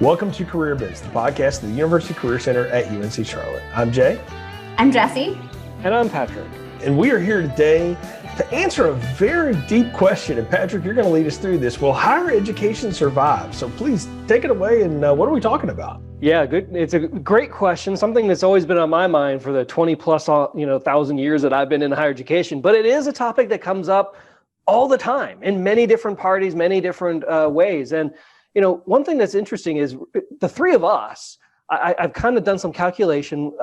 Welcome to Career Biz, the podcast of the University Career Center at UNC Charlotte. I'm Jay. I'm Jesse. And I'm Patrick. And we are here today to answer a very deep question. And Patrick, you're going to lead us through this. Will higher education survive? So please take it away. And what are we talking about? Yeah, good. It's a great question. Something that's always been on my mind for the 20 plus, thousand years that I've been in higher education. But it is a topic that comes up all the time in many different parties, many different ways. And one thing that's interesting is the three of us, I've kind of done some calculation.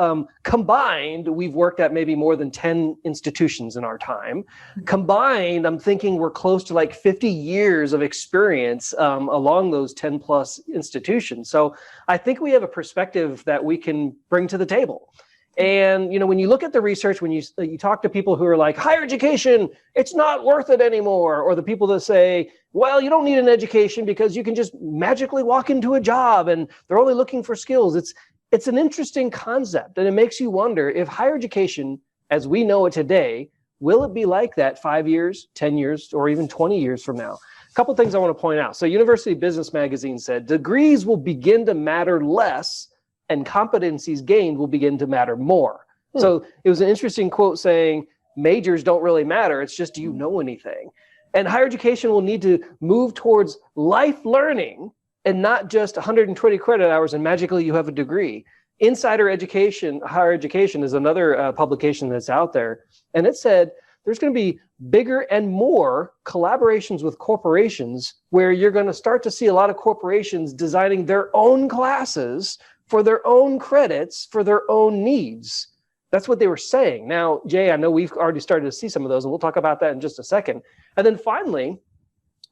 Combined, we've worked at maybe more than 10 institutions in our time. Combined, I'm thinking we're close to like 50 years of experience along those 10 plus institutions. So I think we have a perspective that we can bring to the table. And, when you look at the research, when you talk to people who are like, higher education, it's not worth it anymore. Or the people that say, well, you don't need an education because you can just magically walk into a job and they're only looking for skills. It's an interesting concept. And it makes you wonder if higher education, as we know it today, will it be like that 5 years, 10 years, or even 20 years from now? A couple things I want to point out. So University Business Magazine said, degrees will begin to matter less and competencies gained will begin to matter more. So it was an interesting quote saying, majors don't really matter. It's just, do you know anything? And higher education will need to move towards life learning and not just 120 credit hours and magically you have a degree. Insider Education, Higher Education is another publication that's out there. And it said there's going to be bigger and more collaborations with corporations where you're going to start to see a lot of corporations designing their own classes for their own credits, for their own needs. That's what they were saying. Now, Jay, I know we've already started to see some of those, and we'll talk about that in just a second. And then finally,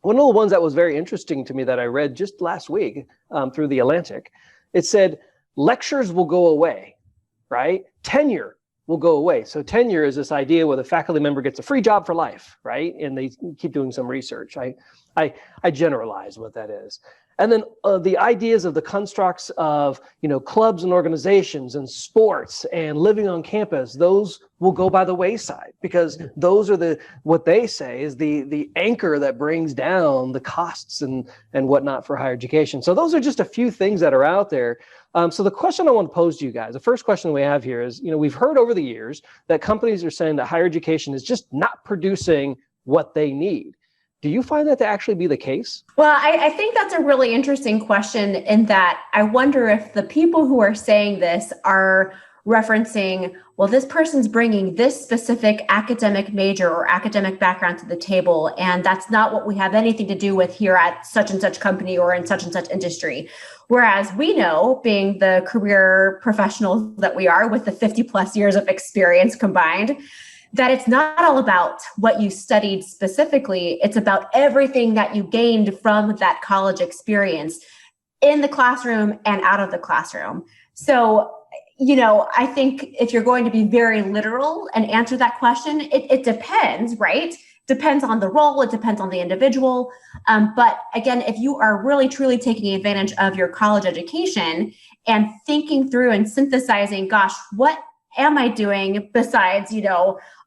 one of the ones that was very interesting to me that I read just last week through The Atlantic, it said lectures will go away, right? Tenure will go away. So tenure is this idea where the faculty member gets a free job for life, right? And they keep doing some research. I generalize what that is. And then the ideas of the constructs of, clubs and organizations and sports and living on campus, those will go by the wayside because those are what they say is the anchor that brings down the costs and whatnot for higher education. So those are just a few things that are out there. So the question I want to pose to you guys, the first question we have here is, we've heard over the years that companies are saying that higher education is just not producing what they need. Do you find that to actually be the case? Well, I think that's a really interesting question in that I wonder if the people who are saying this are referencing, well, this person's bringing this specific academic major or academic background to the table, and that's not what we have anything to do with here at such and such company or in such and such industry. Whereas we know, being the career professionals that we are with the 50 plus years of experience combined, that it's not all about what you studied specifically. It's about everything that you gained from that college experience in the classroom and out of the classroom. So, I think if you're going to be very literal and answer that question, it depends, right? Depends on the role. It depends on the individual. But again, if you are really, truly taking advantage of your college education and thinking through and synthesizing, gosh, what am I doing besides,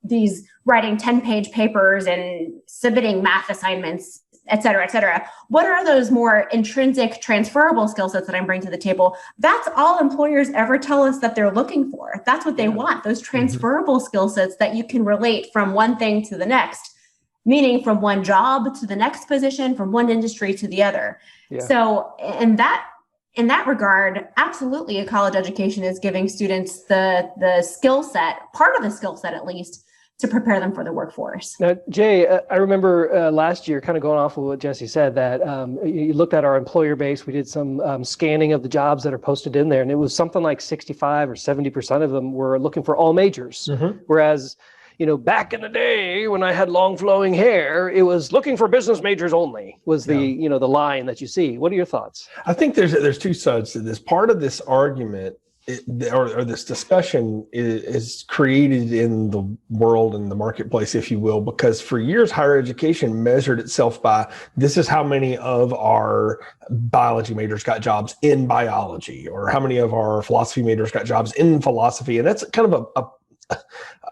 these writing 10-page papers and submitting math assignments, et cetera, et cetera. What are those more intrinsic transferable skill sets that I'm bringing to the table? That's all employers ever tell us that they're looking for. That's what they want, those transferable skill sets that you can relate from one thing to the next, meaning from one job to the next position, from one industry to the other. Yeah. So in that regard, absolutely, a college education is giving students the skill set, part of the skill set at least, to prepare them for the workforce. Now, Jay, I remember last year, kind of going off of what Jesse said, that you looked at our employer base. We did some scanning of the jobs that are posted in there, and it was something like 65 or 70% of them were looking for all majors. Mm-hmm. Whereas, back in the day when I had long flowing hair, it was looking for business majors only was the line that you see. What are your thoughts? I think there's two sides to this. Part of this argument or this discussion is created in the world and the marketplace, if you will, because for years, higher education measured itself by this is how many of our biology majors got jobs in biology, or how many of our philosophy majors got jobs in philosophy. And that's kind of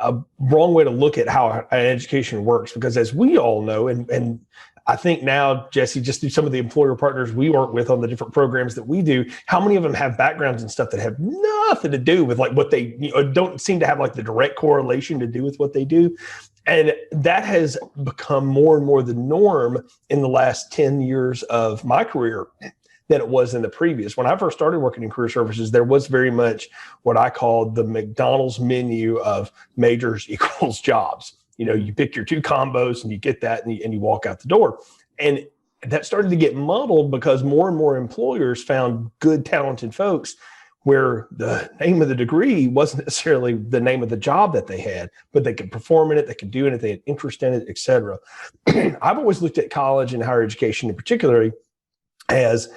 a wrong way to look at how education works, because as we all know, and I think now, Jesse, just through some of the employer partners we work with on the different programs that we do, how many of them have backgrounds and stuff that have nothing to do with like what they don't seem to have like the direct correlation to do with what they do. And that has become more and more the norm in the last 10 years of my career than it was in the previous. When I first started working in career services, there was very much what I called the McDonald's menu of majors equals jobs. You pick your two combos and you get that and you walk out the door. And that started to get muddled because more and more employers found good, talented folks where the name of the degree wasn't necessarily the name of the job that they had, but they could perform in it, they could do it, they had interest in it, et cetera. I've always looked at college and higher education in particular as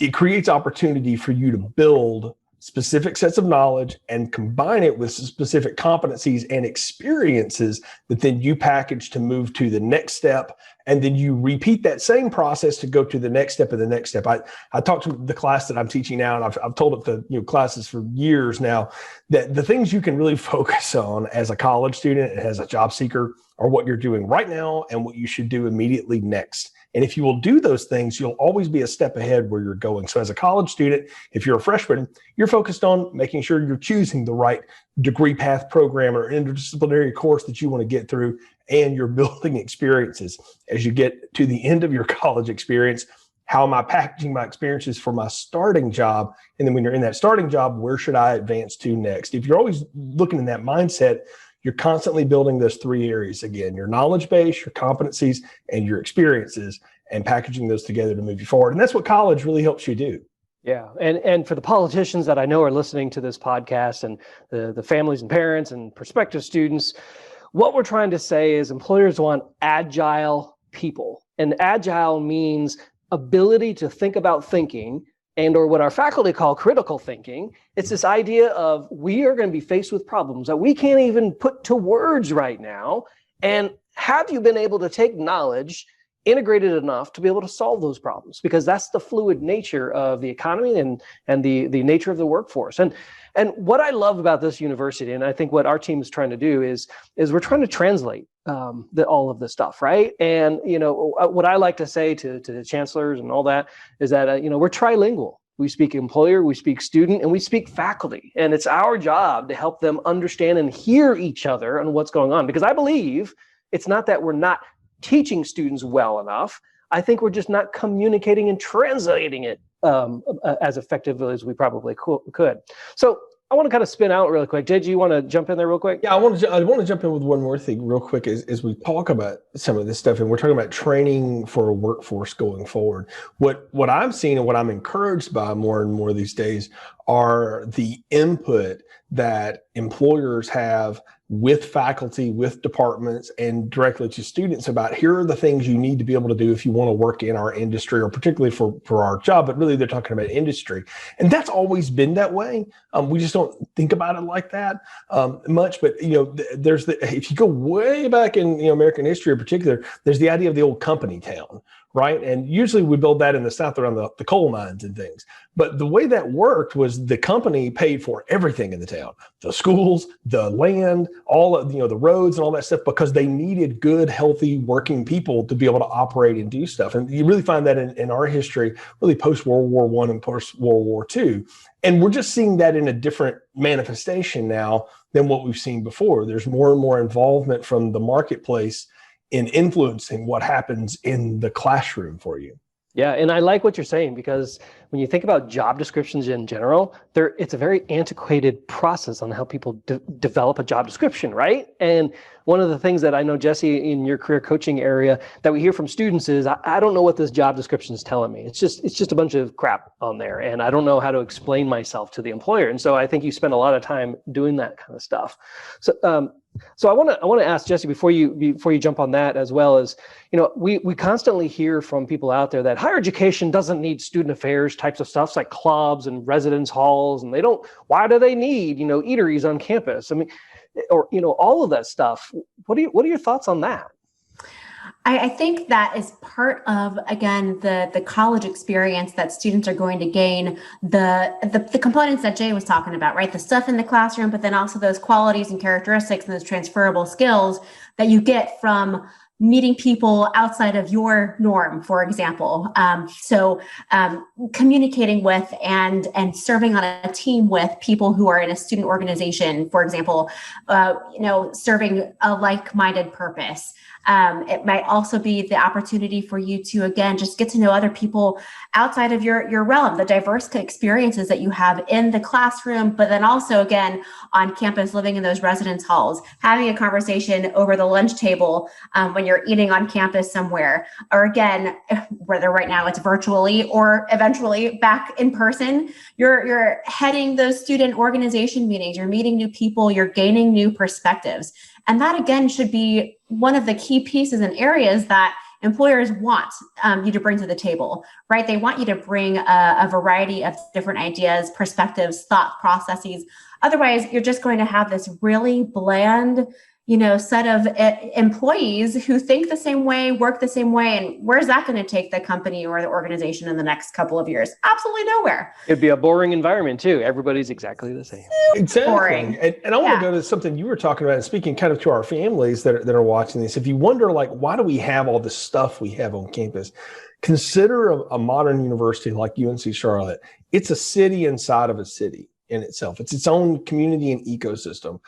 it creates opportunity for you to build specific sets of knowledge and combine it with specific competencies and experiences that then you package to move to the next step. And then you repeat that same process to go to the next step and the next step. I talked to the class that I'm teaching now, and I've told it to classes for years now that the things you can really focus on as a college student and as a job seeker are what you're doing right now and what you should do immediately next. And if you will do those things, you'll always be a step ahead where you're going. So as a college student, if you're a freshman, you're focused on making sure you're choosing the right degree path program or interdisciplinary course that you want to get through, and you're building experiences. As you get to the end of your college experience, how am I packaging my experiences for my starting job? And then when you're in that starting job, where should I advance to next? If you're always looking in that mindset, you're constantly building those three areas again: your knowledge base, your competencies, and your experiences, and packaging those together to move you forward. And that's what college really helps you do. Yeah. And for the politicians that I know are listening to this podcast, and the families and parents and prospective students, what we're trying to say is employers want agile people. And agile means ability to think about thinking, and or what our faculty call critical thinking. It's this idea of we are going to be faced with problems that we can't even put to words right now. And have you been able to take knowledge, integrate it enough to be able to solve those problems? Because that's the fluid nature of the economy and the nature of the workforce. And what I love about this university, and I think what our team is trying to do is we're trying to translate all of this stuff, right? And what I like to say to the chancellors and all that is that we're trilingual. We speak employer, we speak student, and we speak faculty. And it's our job to help them understand and hear each other and what's going on. Because I believe it's not that we're not teaching students well enough. I think we're just not communicating and translating it as effectively as we probably could. So I want to kind of spin out really quick. Jay, do you want to jump in there real quick? Yeah, I want to jump in with one more thing real quick as we talk about some of this stuff, and we're talking about training for a workforce going forward. What I'm seeing and what I'm encouraged by more and more these days are the input that employers have with faculty, with departments, and directly to students about here are the things you need to be able to do if you want to work in our industry, or particularly for our job, but really they're talking about industry. And that's always been that way. We just don't think about it like that much. But, there's if you go way back in American history in particular, there's the idea of the old company town, right? And usually we build that in the South around the coal mines and things. But the way that worked was the company paid for everything in the town, the schools, the land, all of the roads and all that stuff, because they needed good, healthy, working people to be able to operate and do stuff. And you really find that in our history, really post-World War I and post-World War II. And we're just seeing that in a different manifestation now than what we've seen before. There's more and more involvement from the marketplace in influencing what happens in the classroom for you. Yeah, and I like what you're saying, because when you think about job descriptions in general, it's a very antiquated process on how people develop a job description, right? And one of the things that I know, Jesse, in your career coaching area that we hear from students is, I don't know what this job description is telling me. It's just a bunch of crap on there, and I don't know how to explain myself to the employer. And so I think you spend a lot of time doing that kind of stuff. So I want to ask Jesse, before you jump on that, as well as, we constantly hear from people out there that higher education doesn't need student affairs types of stuff like clubs and residence halls, and why do they need, eateries on campus? I mean, or, all of that stuff. What are your thoughts on that? I think that is part of, again, the college experience that students are going to gain, the components that Jay was talking about, right? The stuff in the classroom, but then also those qualities and characteristics and those transferable skills that you get from meeting people outside of your norm, for example. So communicating with and serving on a team with people who are in a student organization, for example, serving a like-minded purpose. It might also be the opportunity for you to, again, just get to know other people outside of your realm, the diverse experiences that you have in the classroom, but then also, again, on campus, living in those residence halls, having a conversation over the lunch table when you're eating on campus somewhere, or again, whether right now it's virtually or eventually back in person, you're heading those student organization meetings, you're meeting new people, you're gaining new perspectives. And that, again, should be one of the key pieces and areas that employers want you to bring to the table, right? They want you to bring a variety of different ideas, perspectives, thought processes. Otherwise, you're just going to have this really bland, set of employees who think the same way, work the same way. And where's that going to take the company or the organization in the next couple of years? Absolutely nowhere. It'd be a boring environment too. Everybody's exactly the same. Exactly. Boring. And I want to go to something you were talking about and speaking kind of to our families that are watching this. If you wonder, like, why do we have all this stuff we have on campus? Consider a modern university like UNC Charlotte. It's a city inside of a city in itself. It's its own community and ecosystem.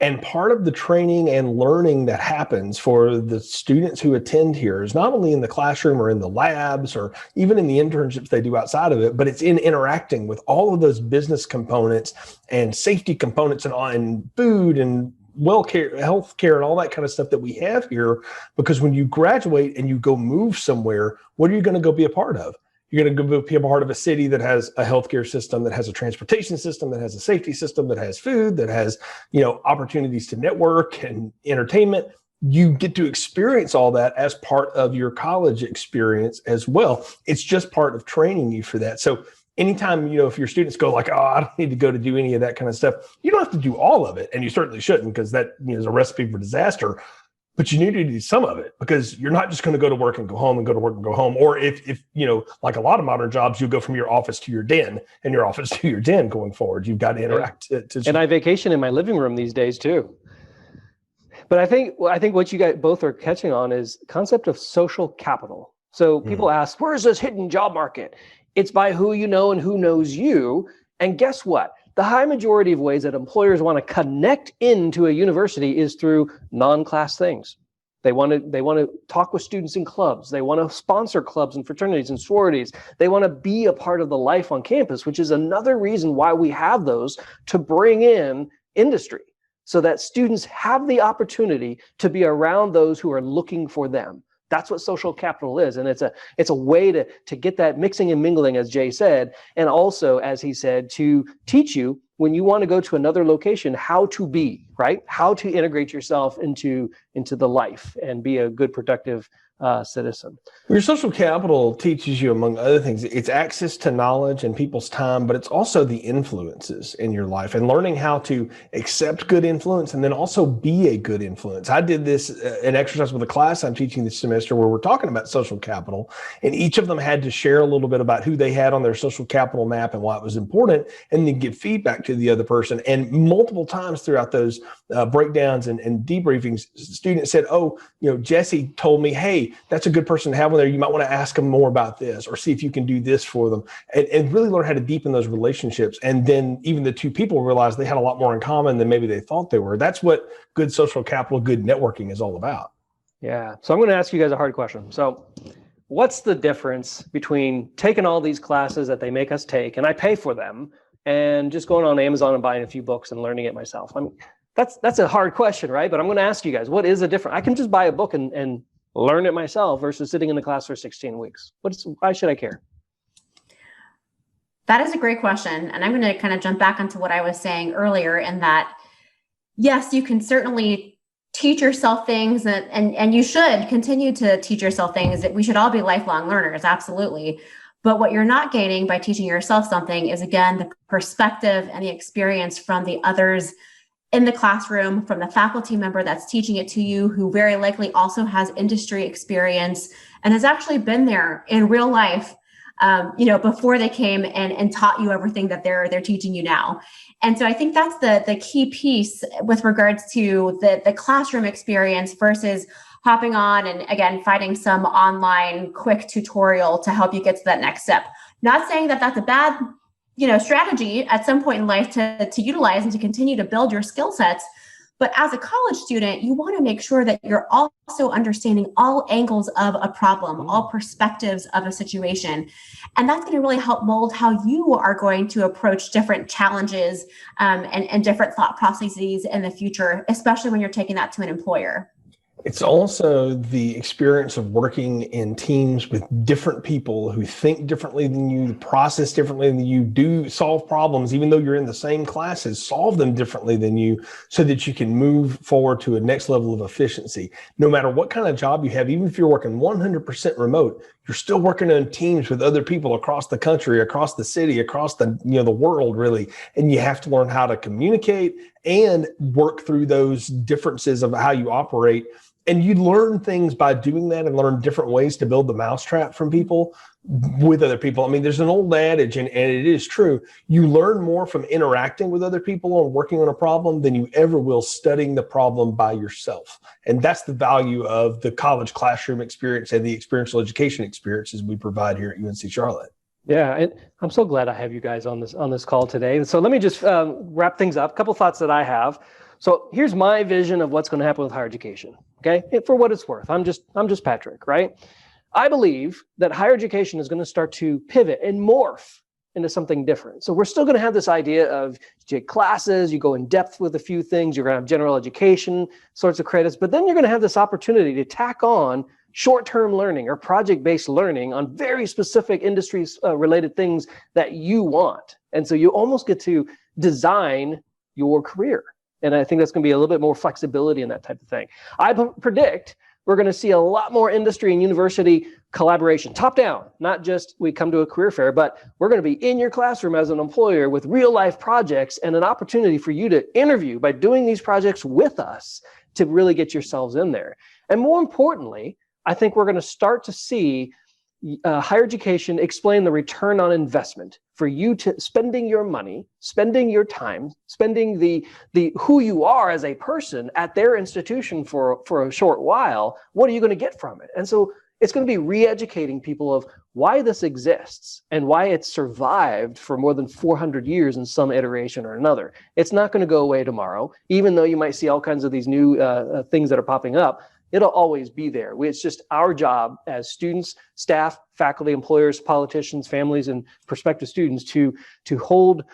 And part of the training and learning that happens for the students who attend here is not only in the classroom or in the labs or even in the internships they do outside of it, but it's in interacting with all of those business components and safety components and food and healthcare and all that kind of stuff that we have here. Because when you graduate and you go move somewhere, what are you going to go be a part of? You're going to go be a part of a city that has a healthcare system, that has a transportation system, that has a safety system, that has food, that has, opportunities to network and entertainment. You get to experience all that as part of your college experience as well. It's just part of training you for that. So anytime, if your students go like, oh, I don't need to go to do any of that kind of stuff, you don't have to do all of it. And you certainly shouldn't, because that is a recipe for disaster. But you need to do some of it, because you're not just going to go to work and go home and go to work and go home. Or if like a lot of modern jobs, you go from your office to your den and your office to your den going forward. You've got to interact. And I vacation in my living room these days too. But I think what you guys both are catching on is the concept of social capital. So people ask, where's this hidden job market? It's by who you know and who knows you. And guess what? The high majority of ways that employers want to connect into a university is through non-class things. They want to talk with students in clubs. They want to sponsor clubs and fraternities and sororities. They want to be a part of the life on campus, which is another reason why we have those, to bring in industry so that students have the opportunity to be around those who are looking for them. That's what social capital is. And it's a way to get that mixing and mingling, as Jay said, and also, as he said, to teach you when you want to go to another location, how to be, right? How to integrate yourself into the life and be a good, productive citizen. Your social capital teaches you, among other things, it's access to knowledge and people's time, but it's also the influences in your life and learning how to accept good influence and then also be a good influence. I did this an exercise with a class I'm teaching this semester where we're talking about social capital, and each of them had to share a little bit about who they had on their social capital map and why it was important, and then give feedback to the other person. And multiple times throughout those breakdowns and debriefings, students said, oh, Jesse told me, hey, that's a good person to have on there. You might want to ask them more about this, or see if you can do this for them, and really learn how to deepen those relationships. And then even the two people realized they had a lot more in common than maybe they thought they were. That's what good social capital, good networking is all about. Yeah. So I'm going to ask you guys a hard question. So what's the difference between taking all these classes that they make us take, and I pay for them, and just going on Amazon and buying a few books and learning it myself? I mean, that's a hard question, right? But I'm going to ask you guys, what is the difference? I can just buy a book and learn it myself versus sitting in the class for 16 weeks. Why should I care? That is a great question. And I'm going to kind of jump back onto what I was saying earlier, in that, yes, you can certainly teach yourself things, and you should continue to teach yourself things. That we should all be lifelong learners, absolutely. But what you're not gaining by teaching yourself something is, again, the perspective and the experience from the others in the classroom, from the faculty member that's teaching it to you, who very likely also has industry experience and has actually been there in real life, before they came and taught you everything that they're teaching you now. And so I think that's the key piece with regards to the classroom experience versus hopping on and again, finding some online quick tutorial to help you get to that next step. Not saying that that's a bad, strategy at some point in life to utilize and to continue to build your skill sets. But as a college student, you want to make sure that you're also understanding all angles of a problem, all perspectives of a situation. And that's going to really help mold how you are going to approach different challenges and different thought processes in the future, especially when you're taking that to an employer. It's also the experience of working in teams with different people who think differently than you, process differently than you, do solve problems, even though you're in the same classes, solve them differently than you so that you can move forward to a next level of efficiency. No matter what kind of job you have, even if you're working 100% remote, you're still working on teams with other people across the country, across the city, across the world, really. And you have to learn how to communicate and work through those differences of how you operate. And you learn things by doing that and learn different ways to build the mousetrap from people with other people. I mean, there's an old adage, and it is true. You learn more from interacting with other people and working on a problem than you ever will studying the problem by yourself. And that's the value of the college classroom experience and the experiential education experiences we provide here at UNC Charlotte. Yeah, and I'm so glad I have you guys on this call today. And so let me just wrap things up. A couple thoughts that I have. So here's my vision of what's going to happen with higher education. Okay, for what it's worth, I'm just Patrick, right? I believe that higher education is going to start to pivot and morph into something different. So we're still going to have this idea of you take classes, you go in depth with a few things, you're going to have general education sorts of credits, but then you're going to have this opportunity to tack on short-term learning or project-based learning on very specific industries related things that you want. And so you almost get to design your career. And I think that's going to be a little bit more flexibility in that type of thing. I predict we're going to see a lot more industry and university collaboration, top down, not just we come to a career fair, but we're going to be in your classroom as an employer with real life projects and an opportunity for you to interview by doing these projects with us to really get yourselves in there. And more importantly, I think we're going to start to see higher education explain the return on investment for you to spending your money, spending your time, spending the who you are as a person at their institution for a short while. What are you going to get from it? And so it's going to be re-educating people of why this exists and why it's survived for more than 400 years in some iteration or another. It's not going to go away tomorrow, even though you might see all kinds of these new things that are popping up. It'll always be there. It's just our job as students, staff, faculty, employers, politicians, families, and prospective students to hold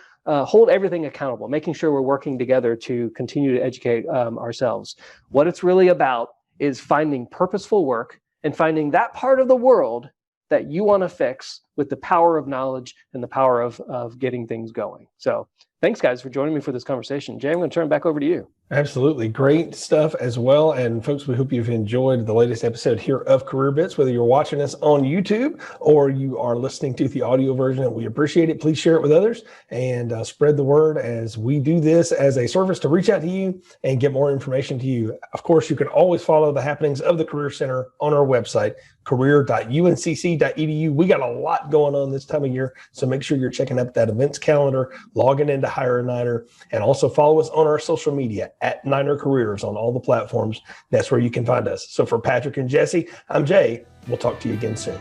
everything accountable, making sure we're working together to continue to educate ourselves. What it's really about is finding purposeful work and finding that part of the world that you want to fix with the power of knowledge and the power of getting things going. So thanks, guys, for joining me for this conversation. Jay, I'm going to turn it back over to you. Absolutely. Great stuff as well. And folks, we hope you've enjoyed the latest episode here of Career Bits, whether you're watching us on YouTube or you are listening to the audio version. We appreciate it. Please share it with others and spread the word as we do this as a service to reach out to you and get more information to you. Of course, you can always follow the happenings of the Career Center on our website, career.uncc.edu. We got a lot going on this time of year, so make sure you're checking out that events calendar, logging into Hire a Niner, and also follow us on our social media at Niner Careers on all the platforms. That's where you can find us. So for Patrick and Jesse, I'm Jay. We'll talk to you again soon.